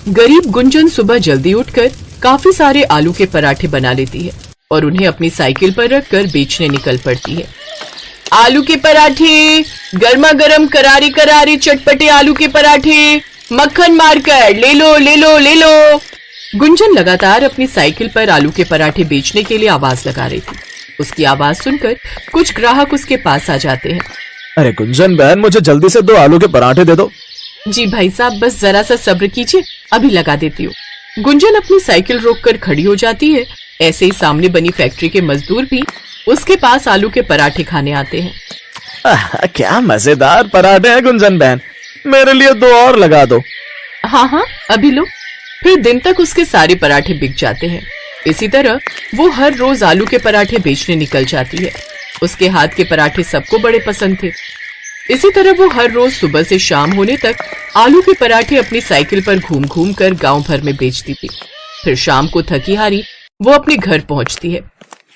गरीब गुंजन सुबह जल्दी उठकर काफी सारे आलू के पराठे बना लेती है और उन्हें अपनी साइकिल पर रखकर बेचने निकल पड़ती है। आलू के पराठे, गर्मा गर्म करारी करारी चटपटे आलू के पराठे, मक्खन मारकर ले लो ले लो ले लो। गुंजन लगातार अपनी साइकिल पर आलू के पराठे बेचने के लिए आवाज लगा रही थी। उसकी आवाज सुनकर कुछ ग्राहक उसके पास आ जाते हैं। अरे गुंजन बहन, मुझे जल्दी से 2 आलू के पराठे दे दो। जी भाई साहब, बस जरा सा सब्र कीजिए, अभी लगा देती हूँ। गुंजन अपनी साइकिल रोककर खड़ी हो जाती है। ऐसे ही सामने बनी फैक्ट्री के मजदूर भी उसके पास आलू के पराठे खाने आते हैं। क्या मजेदार पराठे हैं गुंजन बहन, मेरे लिए 2 और लगा दो। हाँ हाँ, अभी लो। फिर दिन तक उसके सारे पराठे बिक जाते हैं। इसी तरह वो हर रोज आलू के पराठे बेचने निकल जाती है। उसके हाथ के पराठे सबको बड़े पसंद थे। इसी तरह वो हर रोज सुबह से शाम होने तक आलू के पराठे अपनी साइकिल पर घूम घूम कर गांव भर में बेचती थी। फिर शाम को थकी हारी वो अपने घर पहुंचती है,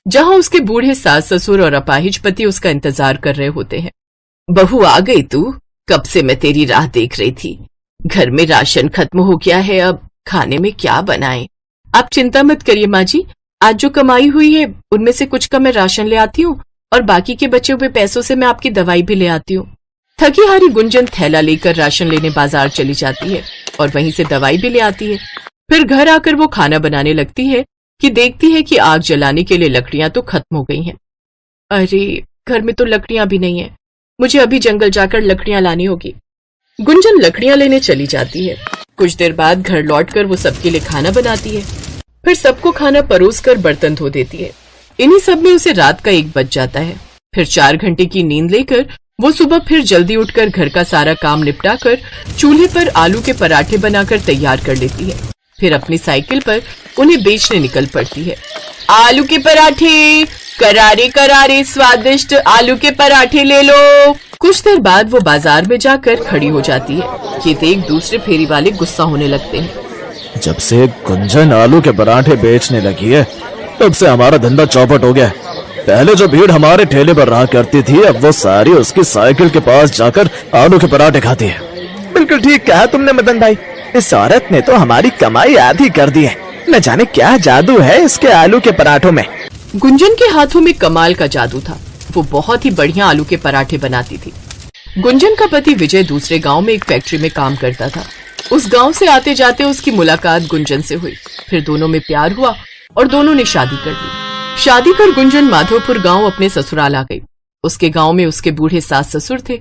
जहां उसके बूढ़े सास ससुर और अपाहिज पति उसका इंतजार कर रहे होते हैं। बहू आ गई तू, कब से मैं तेरी राह देख रही थी। घर में राशन खत्म हो गया है, अब खाने में क्या बनाएं? आप चिंता मत करिए माँ जी, आज जो कमाई हुई है उनमें से कुछ का मैं राशन ले आती हूँ और बाकी के बचे हुए पैसों से मैं आपकी दवाई भी ले आती हूँ। थकी हारी गुंजन थैला लेकर राशन लेने बाजार चली जाती है और वहीं से दवाई भी ले आती है। फिर घर आकर वो खाना बनाने लगती है कि देखती है कि आग जलाने के लिए लकड़ियां तो खत्म हो गई हैं। अरे, घर में तो लकड़ियां भी नहीं है, मुझे अभी जंगल जाकर लकड़ियां लानी होगी। गुंजन लकड़ियां लेने चली जाती है। कुछ देर बाद घर लौटकर वो सबके लिए खाना बनाती है। फिर सबको खाना परोसकर बर्तन धो देती है। इन्हीं सब में उसे रात का 1 बज जाता है। फिर 4 घंटे की नींद लेकर वो सुबह फिर जल्दी उठकर घर का सारा काम निपटाकर चूल्हे पर आलू के पराठे बनाकर तैयार कर लेती है। फिर अपनी साइकिल पर उन्हें बेचने निकल पड़ती है। आलू के पराठे, करारे करारे स्वादिष्ट आलू के पराठे ले लो। कुछ देर बाद वो बाजार में जाकर खड़ी हो जाती है। ये देख दूसरे फेरी वाले गुस्सा होने लगते हैं। जब से गुंजन आलू के पराठे बेचने लगी है, तब से हमारा धंधा चौपट हो गया। पहले जो भीड़ हमारे ठेले पर रहा करती थी, अब वो सारी उसकी साइकिल के पास जाकर आलू के पराठे खाती है। बिल्कुल ठीक कहा तुमने मदन भाई, इस औरत ने तो हमारी कमाई आधी कर दी है। न जाने क्या जादू है इसके आलू के पराठों में। गुंजन के हाथों में कमाल का जादू था। वो बहुत ही बढ़िया आलू के पराठे बनाती थी। गुंजन का पति विजय दूसरे गांव में एक फैक्ट्री में काम करता था। उस गांव से आते जाते उसकी मुलाकात गुंजन से हुई। फिर दोनों में प्यार हुआ और दोनों ने शादी कर ली। शादी कर गुंजन माधोपुर गांव अपने ससुराल आ गई। उसके गांव में उसके बूढ़े सास ससुर थे।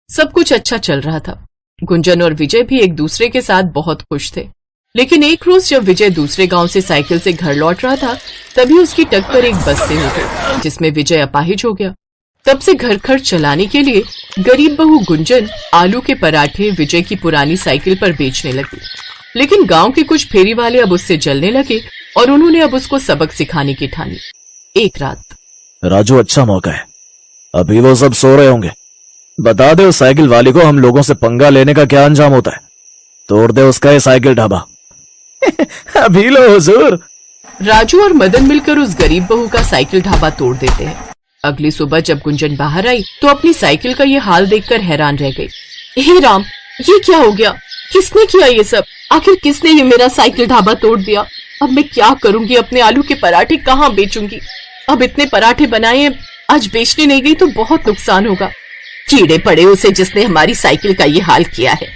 सब कुछ अच्छा चल रहा था। गुंजन और विजय भी एक दूसरे के साथ बहुत खुश थे। लेकिन एक रोज जब विजय दूसरे गांव से साइकिल से घर लौट रहा था, तभी उसकी टक्कर एक बस से हो गई, जिसमें विजय अपाहिज हो गया। तब से घर खर्च चलाने के लिए गरीब बहू गुंजन आलू के पराठे विजय की पुरानी साइकिल पर बेचने लगी। लेकिन गांव के कुछ फेरी वाले अब उससे जलने लगे और उन्होंने अब उसको सबक सिखाने की ठानी। एक रात, राजू, अच्छा मौका है, अभी वो सब सो रहे होंगे। बता दे उस साइकिल वाली को हम लोगों से पंगा लेने का क्या अंजाम होता है। तोड़ दे उसका ये साइकिल ढाबा। अभी लो हुजूर। राजू और मदन मिलकर उस गरीब बहू का साइकिल ढाबा तोड़ देते हैं। अगली सुबह जब गुंजन बाहर आई तो अपनी साइकिल का ये हाल देखकर हैरान रह गई। हे राम, ये क्या हो गया? किसने किया ये सब? आखिर किसने ये मेरा साइकिल ढाबा तोड़ दिया? अब मैं क्या करूंगी? अपने आलू के पराठे कहाँ बेचूंगी? अब इतने पराठे बनाए, आज बेचने नहीं गई तो बहुत नुकसान होगा। कीड़े पड़े उसे जिसने हमारी साइकिल का ये हाल किया है।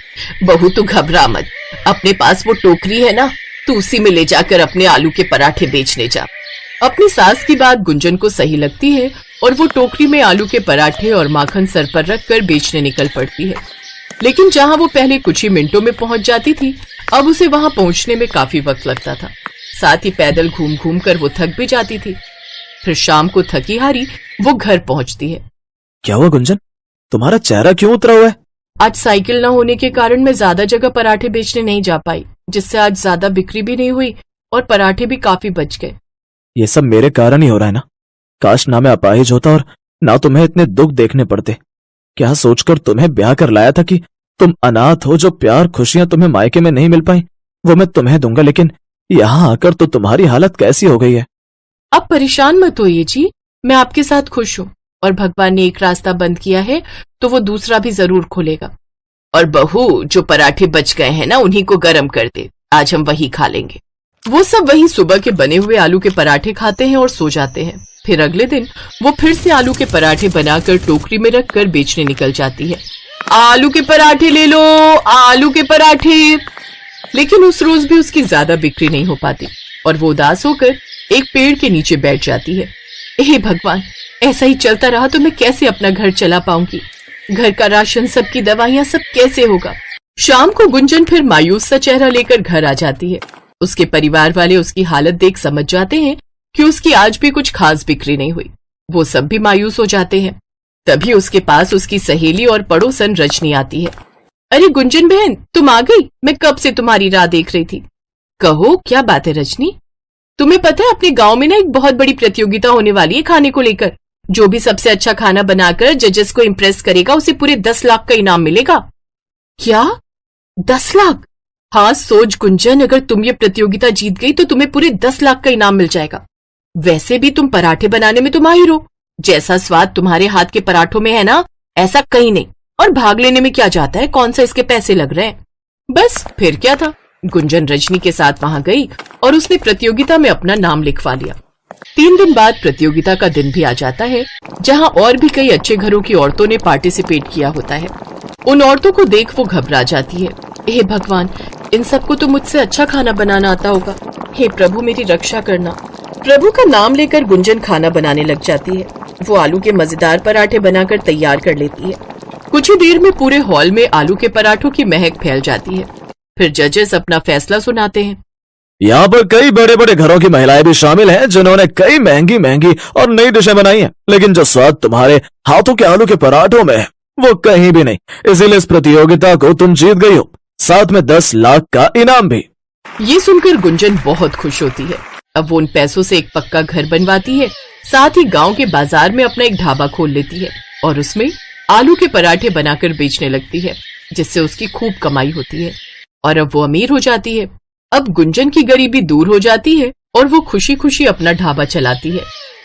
बहू तू घबरा मत, अपने पास वो टोकरी है ना, तू उसी में ले जाकर अपने आलू के पराठे बेचने जा। अपनी सास की बात गुंजन को सही लगती है और वो टोकरी में आलू के पराठे और माखन सर पर रखकर बेचने निकल पड़ती है। लेकिन जहां वो पहले कुछ ही मिनटों में पहुंच जाती थी, अब उसे वहां पहुंचने में काफी वक्त लगता था। साथ ही पैदल घूम घूम कर वो थक भी जाती थी। फिर शाम को थकी हारी वो घर पहुंचती है। क्या हुआ गुंजन, तुम्हारा चेहरा क्यों उतरा हुआ है? आज साइकिल न होने के कारण मैं ज्यादा जगह पराठे बेचने नहीं जा पाई, जिससे आज ज्यादा बिक्री भी नहीं हुई और पराठे भी काफी बच गए। ये सब मेरे कारण ही हो रहा है ना। काश ना मैं अपाहिज होता और ना तुम्हें इतने दुख देखने पड़ते। क्या सोचकर तुम्हें ब्याह कर लाया था कि तुम अनाथ हो, जो प्यार खुशियां तुम्हें मायके में नहीं मिल पाई वो मैं तुम्हें दूंगा। लेकिन यहाँ आकर तो तुम्हारी हालत कैसी हो गई है। आप परेशान मत होइए जी, मैं आपके साथ खुश हूँ और भगवान ने एक रास्ता बंद किया है तो वो दूसरा भी जरूर खोलेगा। और बहू, जो पराठे बच गए हैं ना, उन्हीं को गर्म कर दे, आज हम वही खा लेंगे। वो सब वही सुबह के बने हुए आलू के पराठे खाते हैं और सो जाते हैं। फिर अगले दिन वो फिर से आलू के पराठे बनाकर टोकरी में रखकर बेचने निकल जाती है। आलू के पराठे ले लो, आलू के पराठे। लेकिन उस रोज भी उसकी ज्यादा बिक्री नहीं हो पाती और वो उदास होकर एक पेड़ के नीचे बैठ जाती है। हे भगवान, ऐसा ही चलता रहा तो मैं कैसे अपना घर चला पाऊंगी? घर का राशन, सबकी दवाइयां, सब कैसे होगा? शाम को गुंजन फिर मायूस सा चेहरा लेकर घर आ जाती है। उसके परिवार वाले उसकी हालत देख समझ जाते हैं कि उसकी आज भी कुछ खास बिक्री नहीं हुई। वो सब भी मायूस हो जाते हैं। तभी उसके पास उसकी सहेली और पड़ोसन रजनी आती है। अरे गुंजन बहन, तुम आ गई? मैं कब से तुम्हारी राह देख रही थी। कहो, क्या बात है रजनी? तुम्हें पता है अपने गांव में ना एक बहुत बड़ी प्रतियोगिता होने वाली है खाने को लेकर। जो भी सबसे अच्छा खाना बनाकर जजेस को इम्प्रेस करेगा उसे पूरे 10 लाख का इनाम मिलेगा। क्या? 10 लाख? हाँ सोच गुंजन, अगर तुम ये प्रतियोगिता जीत गई तो तुम्हें पूरे 10 लाख का इनाम मिल जाएगा। वैसे भी तुम पराठे बनाने में तो माहिर हो। जैसा स्वाद तुम्हारे हाथ के पराठों में है ना, ऐसा कहीं नहीं। और भाग लेने में क्या जाता है, कौन सा इसके पैसे लग रहे हैं। बस फिर क्या था, गुंजन रजनी के साथ वहां गई और उसने प्रतियोगिता में अपना नाम लिखवा लिया। 3 दिन बाद प्रतियोगिता का दिन भी आ जाता है, जहां और भी कई अच्छे घरों की औरतों ने पार्टिसिपेट किया होता है। उन औरतों को देख वो घबरा जाती है। हे भगवान, इन सबको तो मुझसे अच्छा खाना बनाना आता होगा। हे प्रभु, मेरी रक्षा करना। प्रभु का नाम लेकर गुंजन खाना बनाने लग जाती है। वो आलू के मजेदार पराठे बनाकर तैयार कर लेती है। कुछ ही देर में पूरे हॉल में आलू के पराठों की महक फैल जाती है। फिर जजेस अपना फैसला सुनाते हैं। यहाँ पर कई बड़े बड़े घरों की महिलाएं भी शामिल हैं जिन्होंने कई महंगी महंगी और नई डिशें बनाई हैं, लेकिन जो स्वाद तुम्हारे हाथों के आलू के पराठों में है वो कहीं भी नहीं। इसीलिए इस प्रतियोगिता को तुम जीत गई हो, साथ में 10 लाख का इनाम भी। ये सुनकर गुंजन बहुत खुश होती है। अब वो उन पैसों से एक पक्का घर बनवाती है, साथ ही गांव के बाजार में अपना एक ढाबा खोल लेती है और उसमें आलू के पराठे बनाकर बेचने लगती है, जिससे उसकी खूब कमाई होती है और अब वो अमीर हो जाती है। अब गुंजन की गरीबी दूर हो जाती है और वो खुशी खुशी अपना ढाबा चलाती है।